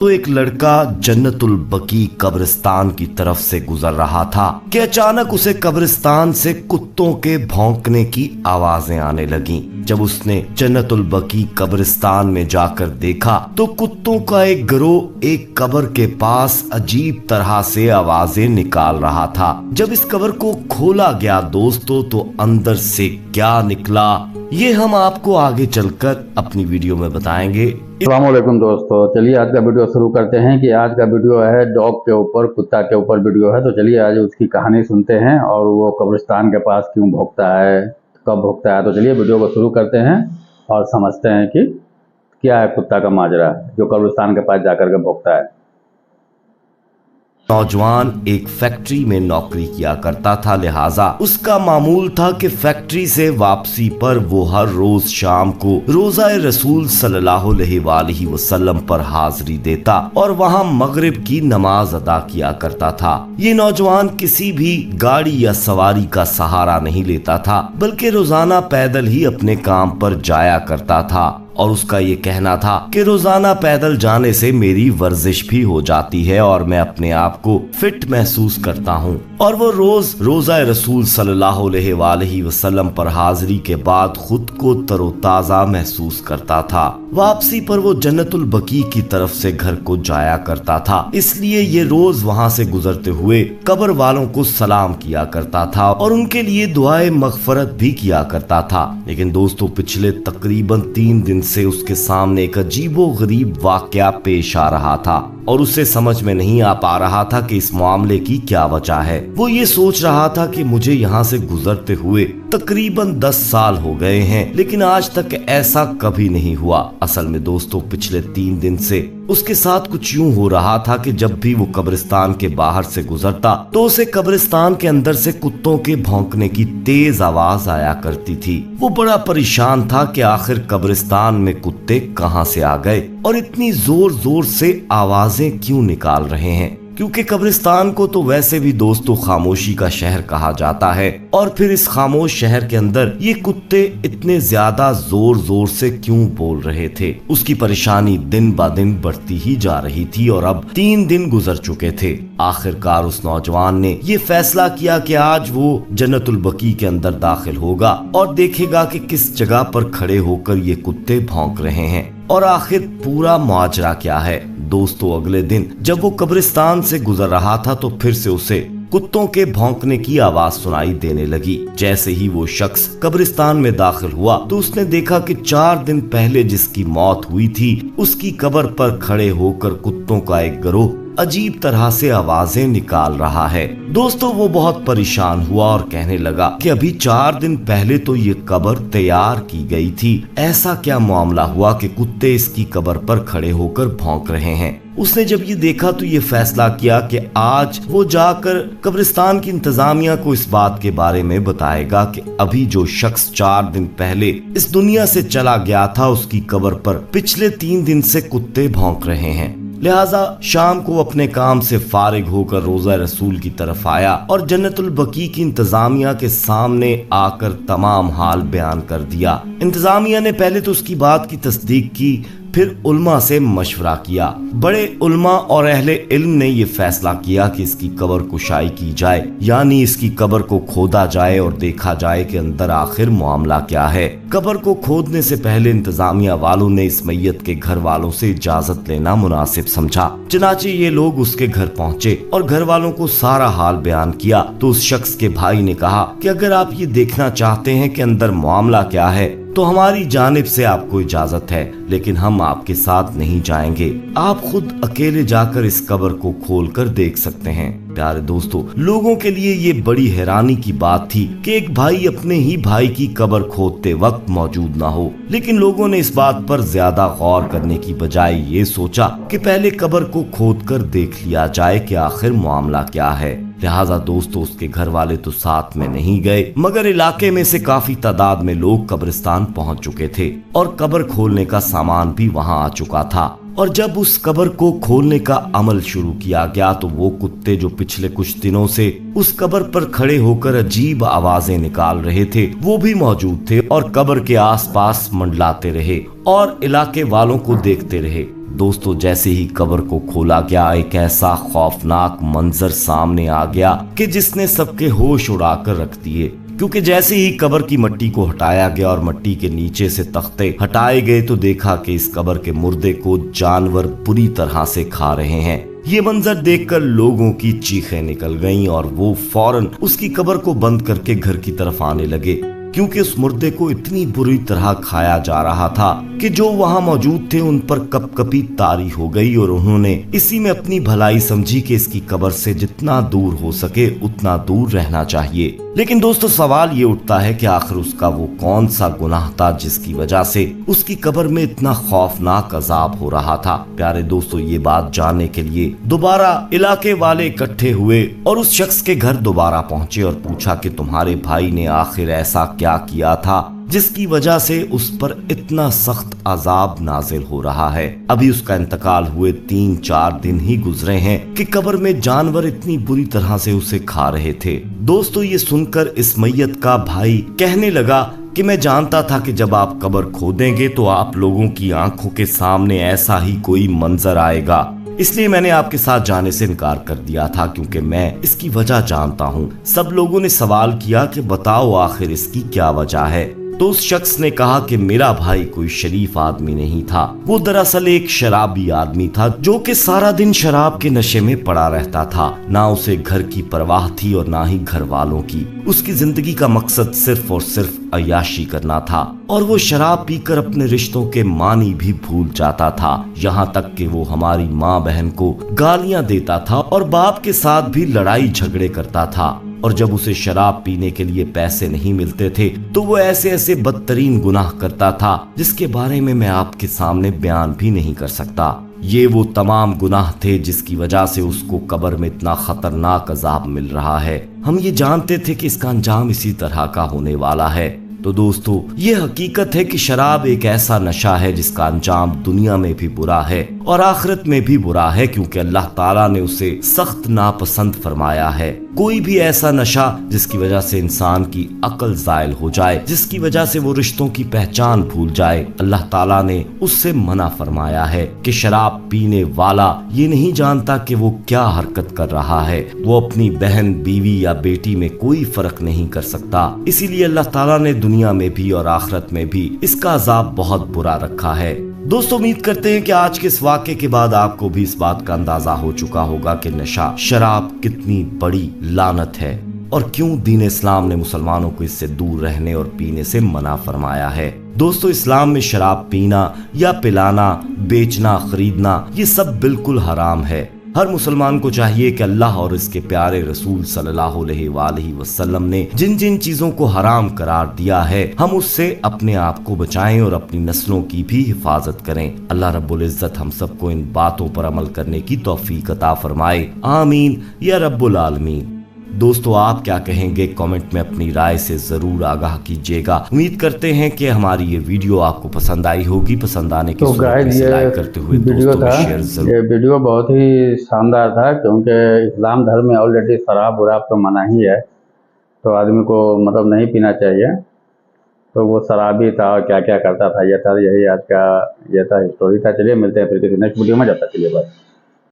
तो एक लड़का जन्नतुल बकी कब्रिस्तान की तरफ से गुजर रहा था कि अचानक उसे कब्रिस्तान से कुत्तों के भौंकने की आवाजें आने लगीं। जब उसने जन्नतुल बकी कब्रिस्तान में जाकर देखा तो कुत्तों का एक गिरोह एक कब्र के पास अजीब तरह से आवाजें निकाल रहा था। जब इस कब्र को खोला गया दोस्तों तो अंदर से क्या निकला ये हम आपको आगे चलकर अपनी वीडियो में बताएंगे। अस्सलाम वालेकुम दोस्तों, चलिए आज का वीडियो शुरू करते हैं। कि आज का वीडियो है डॉग के ऊपर, कुत्ता के ऊपर वीडियो है। तो चलिए आज उसकी कहानी सुनते हैं और वो कब्रिस्तान के पास क्यों भौंकता है, कब भौंकता है। तो चलिए वीडियो को शुरू करते हैं और समझते हैं कि क्या है कुत्ता का माजरा जो कब्रिस्तान के पास जाकर के भौंकता है। नौजवान एक फैक्ट्री में नौकरी किया करता था, लिहाजा उसका मामूल था कि फैक्ट्री से वापसी पर वो हर रोज शाम को रोज़ाए रसूल सल्लल्लाहु अलैहि वसल्लम पर हाजिरी देता और वहाँ मगरिब की नमाज अदा किया करता था। ये नौजवान किसी भी गाड़ी या सवारी का सहारा नहीं लेता था, बल्कि रोजाना पैदल ही अपने काम पर जाया करता था और उसका ये कहना था कि रोजाना पैदल जाने से मेरी वर्जिश भी हो जाती है और मैं अपने आप को फिट महसूस करता हूँ। और वो रोज रोज़ाए रसूल सल्लल्लाहु अलैहि वसल्लम पर हाजिरी के बाद खुद को तरोताजा महसूस करता था। वापसी पर वो जन्नतुल बकी की तरफ से घर को जाया करता था, इसलिए ये रोज वहाँ से गुजरते हुए कब्र वालों को सलाम किया करता था और उनके लिए दुआए मगफरत भी किया करता था। लेकिन दोस्तों पिछले तकरीबन 3 दिन से उसके सामने एक अजीबो गरीब वाकया पेश आ रहा था और उसे समझ में नहीं आ पा रहा था कि इस मामले की क्या वजह है। वो ये सोच रहा था कि मुझे यहाँ से गुजरते हुए तकरीबन 10 साल हो गए हैं, लेकिन आज तक ऐसा कभी नहीं हुआ। असल में दोस्तों पिछले 3 दिन से उसके साथ कुछ यूं हो रहा था कि जब भी वो कब्रिस्तान के बाहर से गुजरता तो उसे कब्रिस्तान के अंदर से कुत्तों के भौंकने की तेज आवाज आया करती थी। वो बड़ा परेशान था कि आखिर कब्रिस्तान में कुत्ते कहां से आ गए और इतनी जोर जोर से आवाजें क्यों निकाल रहे हैं, क्योंकि कब्रिस्तान को तो वैसे भी दोस्तों खामोशी का शहर कहा जाता है और फिर इस खामोश शहर के अंदर ये कुत्ते इतने ज्यादा जोर जोर से क्यों बोल रहे थे। उसकी परेशानी दिन ब दिन बढ़ती ही जा रही थी और अब 3 दिन गुजर चुके थे। आखिरकार उस नौजवान ने ये फैसला किया कि आज वो जन्नतुल बकी के अंदर दाखिल होगा और देखेगा कि किस जगह पर खड़े होकर ये कुत्ते भौंक रहे हैं और आखिर पूरा माजरा क्या है। दोस्तों अगले दिन जब वो कब्रिस्तान से गुजर रहा था तो फिर से उसे कुत्तों के भौंकने की आवाज सुनाई देने लगी। जैसे ही वो शख्स कब्रिस्तान में दाखिल हुआ तो उसने देखा कि 4 दिन पहले जिसकी मौत हुई थी उसकी कब्र पर खड़े होकर कुत्तों का एक गिरोह अजीब तरह से आवाजें निकाल रहा है। दोस्तों वो बहुत परेशान हुआ और कहने लगा कि अभी 4 दिन पहले तो ये कब्र तैयार की गई थी, ऐसा क्या मामला हुआ कि कुत्ते इसकी कब्र पर खड़े होकर भौंक रहे हैं। उसने जब ये देखा तो ये फैसला किया कि आज वो जाकर कब्रिस्तान की इंतजामिया को इस बात के बारे में बताएगा कि अभी जो शख्स 4 दिन पहले इस दुनिया से चला गया था उसकी कब्र पर पिछले 3 दिन से कुत्ते भौंक रहे हैं। लिहाजा शाम को अपने काम से फारिग होकर रोज़ा रसूल की तरफ आया और जन्नतुल बकी की इंतजामिया के सामने आकर तमाम हाल बयान कर दिया। इंतजामिया ने पहले तो उसकी बात की तस्दीक की, फिर उल्मा से मशवरा किया। बड़े उल्मा और अहले इल्म ने ये फैसला किया कि इसकी कब्र कुशाई की जाए, यानी इसकी कब्र को खोदा जाए और देखा जाए कि अंदर आखिर मामला क्या है। कब्र को खोदने से पहले इंतजामिया वालों ने इस मैयत के घर वालों से इजाजत लेना मुनासिब समझा। चनाचे ये लोग उसके घर पहुँचे और घर वालों को सारा हाल बयान किया। तो उस शख्स के भाई ने कहा कि अगर आप ये देखना चाहते हैं कि अंदर मामला क्या है तो हमारी जानिब से आपको इजाजत है, लेकिन हम आपके साथ नहीं जाएंगे। आप खुद अकेले जाकर इस कब्र को खोलकर देख सकते हैं। प्यारे दोस्तों लोगों के लिए ये बड़ी हैरानी की बात थी कि एक भाई अपने ही भाई की कब्र खोदते वक्त मौजूद ना हो, लेकिन लोगों ने इस बात पर ज्यादा गौर करने की बजाय ये सोचा कि पहले कब्र को खोदकर देख लिया जाए कि आखिर मामला क्या है। लिहाजा दोस्तों उसके घर वाले तो साथ में नहीं गए, मगर इलाके में से काफी तादाद में लोग कब्रिस्तान पहुंच चुके थे और कब्र खोलने का सामान भी वहां आ चुका था। और जब उस कब्र को खोलने का अमल शुरू किया गया तो वो कुत्ते जो पिछले कुछ दिनों से उस कब्र पर खड़े होकर अजीब आवाजें निकाल रहे थे वो भी मौजूद थे और कब्र के आसपास मंडलाते रहे और इलाके वालों को देखते रहे। दोस्तों जैसे ही कब्र को खोला गया, एक ऐसा खौफनाक मंजर सामने आ गया कि जिसने सबके होश उड़ाकर रख दिए। क्योंकि जैसे ही कब्र की मिट्टी को हटाया गया और मिट्टी के नीचे से तख्ते हटाए गए तो देखा कि इस कब्र के मुर्दे को जानवर बुरी तरह से खा रहे हैं। ये मंजर देखकर लोगों की चीखें निकल गईं और वो फौरन उसकी कब्र को बंद करके घर की तरफ आने लगे, क्योंकि उस मुर्दे को इतनी बुरी तरह खाया जा रहा था कि जो वहां मौजूद थे उन पर कपकपी तारी हो गई और उन्होंने इसी में अपनी भलाई समझी कि इसकी कब्र से जितना दूर हो सके उतना दूर रहना चाहिए। लेकिन दोस्तों सवाल ये उठता है कि आखिर उसका वो कौन सा गुनाह था जिसकी वजह से उसकी कब्र में इतना खौफनाक अजाब हो रहा था। प्यारे दोस्तों, ये बात जानने के लिए दोबारा इलाके वाले इकट्ठे हुए और उस शख्स के घर दोबारा पहुंचे और पूछा कि तुम्हारे भाई ने आखिर ऐसा क्या किया था जिसकी वजह से उस पर इतना सख्त अजाब नाजिल हो रहा है। अभी उसका इंतकाल हुए 3-4 दिन ही गुजरे हैं कि कब्र में जानवर इतनी बुरी तरह से उसे खा रहे थे। दोस्तों ये सुनकर इस मैयत का भाई कहने लगा कि मैं जानता था कि जब आप कब्र खोदेंगे तो आप लोगों की आंखों के सामने ऐसा ही कोई मंजर आएगा, इसलिए मैंने आपके साथ जाने से इनकार कर दिया था, क्योंकि मैं इसकी वजह जानता हूँ। सब लोगों ने सवाल किया कि बताओ आखिर इसकी क्या वजह है। तो उस शख्स ने कहा कि मेरा भाई कोई शरीफ आदमी नहीं था, वो दरअसल एक शराबी आदमी था जो कि सारा दिन शराब के नशे में पड़ा रहता था। ना उसे घर की परवाह थी और ना ही घर वालों की। उसकी जिंदगी का मकसद सिर्फ और सिर्फ अय्याशी करना था और वो शराब पीकर अपने रिश्तों के मानी भी भूल जाता था। यहाँ तक कि वो हमारी माँ बहन को गालियां देता था और बाप के साथ भी लड़ाई झगड़े करता था। और जब उसे शराब पीने के लिए पैसे नहीं मिलते थे तो वो ऐसे ऐसे बदतरीन गुनाह करता था जिसके बारे में मैं आपके सामने बयान भी नहीं कर सकता। ये वो तमाम गुनाह थे जिसकी वजह से उसको कब्र में इतना खतरनाक अजाब मिल रहा है। हम ये जानते थे कि इसका अंजाम इसी तरह का होने वाला है। तो दोस्तों ये हकीकत है कि शराब एक ऐसा नशा है जिसका अंजाम दुनिया में भी बुरा है और आखिरत में भी बुरा है, क्योंकि अल्लाह ताला ने उसे सख्त नापसंद फरमाया है। कोई भी ऐसा नशा जिसकी वजह से इंसान की अक्ल जायल हो जाए, जिसकी वजह से वो रिश्तों की पहचान भूल जाए, अल्लाह ताला ने उससे मना फरमाया है कि शराब पीने वाला ये नहीं जानता कि वो क्या हरकत कर रहा है। वो अपनी बहन, बीवी या बेटी में कोई फर्क नहीं कर सकता। इसीलिए अल्लाह ताला ने दुनिया में भी और आखिरत में भी इसका अजाब बहुत बुरा रखा है। दोस्तों उम्मीद करते हैं कि आज के इस वाक़े के बाद आपको भी इस बात का अंदाजा हो चुका होगा कि नशा, शराब कितनी बड़ी लानत है और क्यों दीन इस्लाम ने मुसलमानों को इससे दूर रहने और पीने से मना फरमाया है। दोस्तों इस्लाम में शराब पीना या पिलाना, बेचना, खरीदना ये सब बिल्कुल हराम है। हर मुसलमान को चाहिए कि अल्लाह और इसके प्यारे रसूल सल्लल्लाहु अलैहि वसल्लम ने जिन जिन चीजों को हराम करार दिया है हम उससे अपने आप को बचाएं और अपनी नस्लों की भी हिफाजत करें। अल्लाह रब्बुल इज्जत हम सबको इन बातों पर अमल करने की तौफीक अता फरमाए, आमीन या रब्बुल आलमीन। दोस्तों आप क्या कहेंगे कमेंट में अपनी राय से जरूर आगाह कीजिएगा। उम्मीद करते हैं कि हमारी ये वीडियो आपको पसंद आई होगी। पसंद आने की लाइक करते हुए वीडियो था, ये वीडियो बहुत ही शानदार था, क्योंकि इस्लाम धर्म में ऑलरेडी शराब वराब तो मना ही है, तो आदमी को मतलब नहीं पीना चाहिए। तो वो शराबी था और क्या क्या करता था, यही आज का ये था स्टोरी था। चलिए मिलते हैं फिर किसी नेक्स्ट वीडियो में, जब तक के लिए बाय।